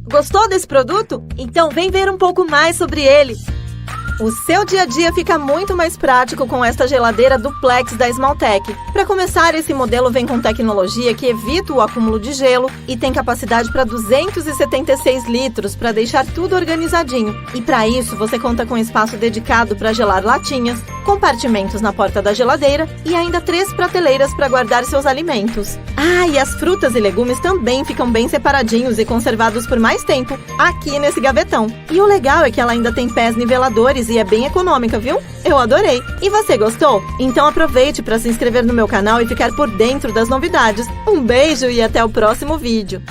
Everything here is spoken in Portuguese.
Gostou desse produto? Então vem ver um pouco mais sobre ele. O seu dia a dia fica muito mais prático com esta geladeira duplex da Smalltech. Para começar, esse modelo vem com tecnologia que evita o acúmulo de gelo e tem capacidade para 276 litros para deixar tudo organizadinho. E para isso, você conta com espaço dedicado para gelar latinhas, compartimentos na porta da geladeira e ainda 3 prateleiras para guardar seus alimentos. Ah, e as frutas e legumes também ficam bem separadinhos e conservados por mais tempo aqui nesse gavetão. E o legal é que ela ainda tem pés niveladores e é bem econômica, viu? Eu adorei! E você gostou? Então aproveite para se inscrever no meu canal e ficar por dentro das novidades. Um beijo e até o próximo vídeo!